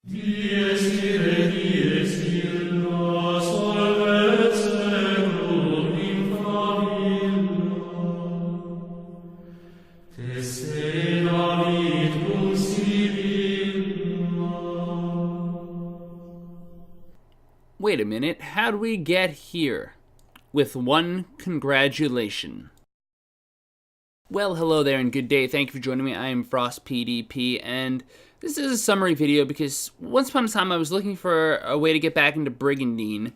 Dies ire, dies illa, solvet seculum in favilla. Te David cum Sibylla. Wait a minute, how'd we get here? With one congratulation. Well, hello there and good day. Thank you for joining me. I am Frost PDP, and this is a summary video because once upon a time I was looking for a way to get back into Brigandine,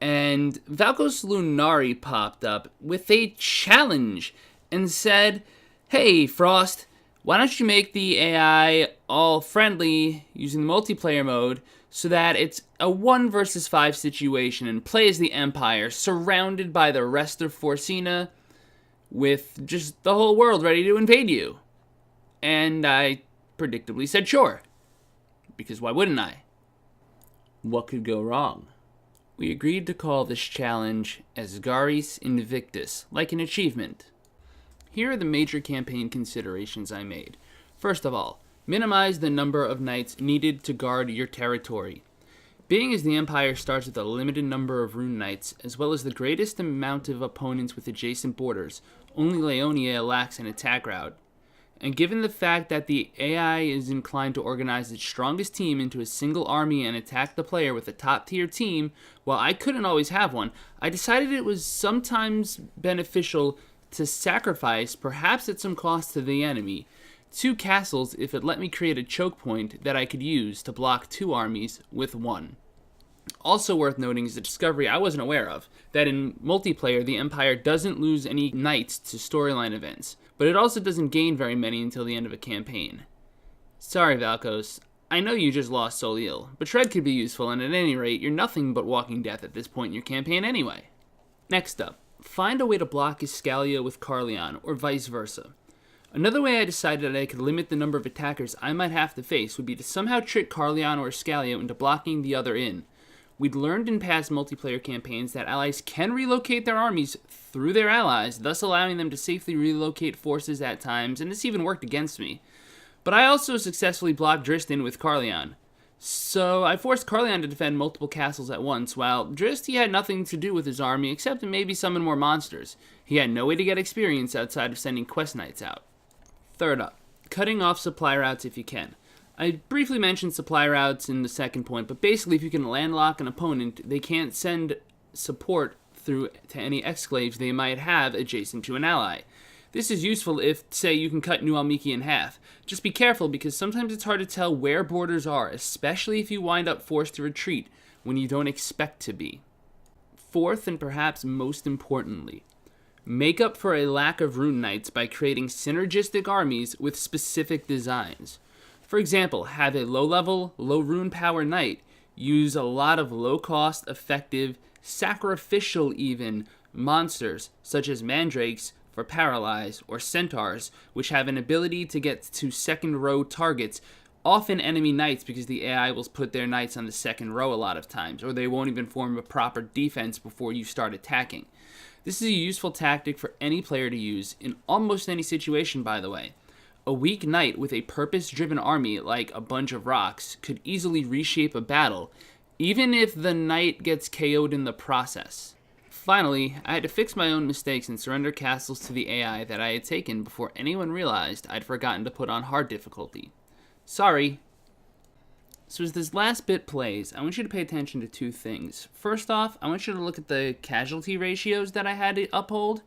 and Valkos Lunari popped up with a challenge and said, "Hey, Frost, why don't you make the AI all friendly using the multiplayer mode so that it's a 1 versus 5 situation and play as the Empire surrounded by the rest of Forcina with just the whole world ready to invade you?" And I predictably said sure, because why wouldn't I? What could go wrong? We agreed to call this challenge Esgares Invictus, like an achievement. Here are the major campaign considerations I made. First of all, minimize the number of knights needed to guard your territory. Being as the Empire starts with a limited number of rune knights, as well as the greatest amount of opponents with adjacent borders, only Leonia lacks an attack route. And given the fact that the AI is inclined to organize its strongest team into a single army and attack the player with a top-tier team, while I couldn't always have one, I decided it was sometimes beneficial to sacrifice, perhaps at some cost to the enemy, 2 castles if it let me create a choke point that I could use to block 2 armies with 1. Also worth noting is a discovery I wasn't aware of, that in multiplayer the Empire doesn't lose any knights to storyline events, but it also doesn't gain very many until the end of a campaign. Sorry Valkos, I know you just lost Soliel, but Shred could be useful, and at any rate, you're nothing but walking death at this point in your campaign anyway. Next up, find a way to block Esgalia with Carleon, or vice versa. Another way I decided that I could limit the number of attackers I might have to face would be to somehow trick Carleon or Esgalia into blocking the other in. We'd learned in past multiplayer campaigns that allies can relocate their armies through their allies, thus allowing them to safely relocate forces at times, and this even worked against me. But I also successfully blocked Dristan with Carleon. So I forced Carleon to defend multiple castles at once, while Drist, he had nothing to do with his army except to maybe summon more monsters. He had no way to get experience outside of sending quest knights out. Third up, cutting off supply routes if you can. I briefly mentioned supply routes in the second point, but basically if you can landlock an opponent, they can't send support through to any exclaves they might have adjacent to an ally. This is useful if, say, you can cut New Almiki in half. Just be careful because sometimes it's hard to tell where borders are, especially if you wind up forced to retreat when you don't expect to be. Fourth, and perhaps most importantly, make up for a lack of rune knights by creating synergistic armies with specific designs. For example, have a low-level, low-rune power knight use a lot of low-cost, effective, sacrificial even, monsters, such as mandrakes for paralyze, or centaurs, which have an ability to get to second-row targets, often enemy knights because the AI will put their knights on the second row a lot of times, or they won't even form a proper defense before you start attacking. This is a useful tactic for any player to use in almost any situation, by the way. A weak knight with a purpose-driven army like a bunch of rocks could easily reshape a battle, even if the knight gets KO'd in the process. Finally, I had to fix my own mistakes and surrender castles to the AI that I had taken before anyone realized I'd forgotten to put on hard difficulty. Sorry. So as this last bit plays, I want you to pay attention to 2 things. First off, I want you to look at the casualty ratios that I had to uphold.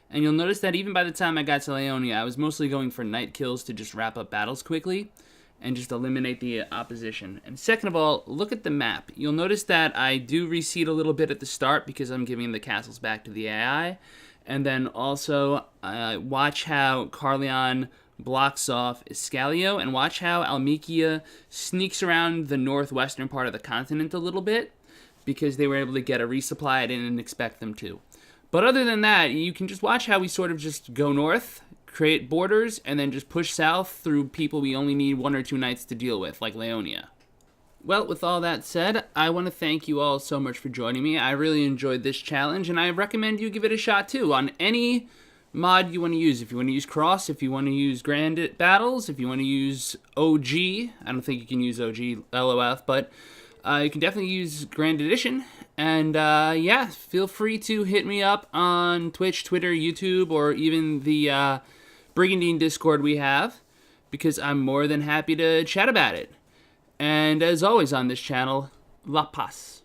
And you'll notice that even by the time I got to Leonia, I was mostly going for knight kills to just wrap up battles quickly and just eliminate the opposition. And second of all, look at the map. You'll notice that I do reseed a little bit at the start because I'm giving the castles back to the AI. And then also, watch how Carleon blocks off Escalio, and watch how Almikia sneaks around the northwestern part of the continent a little bit because they were able to get a resupply I didn't expect them to. But other than that, you can just watch how we sort of just go north, create borders, and then just push south through people we only need 1 or 2 knights to deal with, like Leonia. Well, with all that said, I want to thank you all so much for joining me. I really enjoyed this challenge, and I recommend you give it a shot too. On any mod you want to use. If you want to use Cross, if you want to use Grand Battles, if you want to use OG, I don't think you can use OG LOF, but you can definitely use Grand Edition. And yeah, feel free to hit me up on Twitch, Twitter, YouTube, or even the Brigandine Discord we have, because I'm more than happy to chat about it. And as always on this channel, La Paz.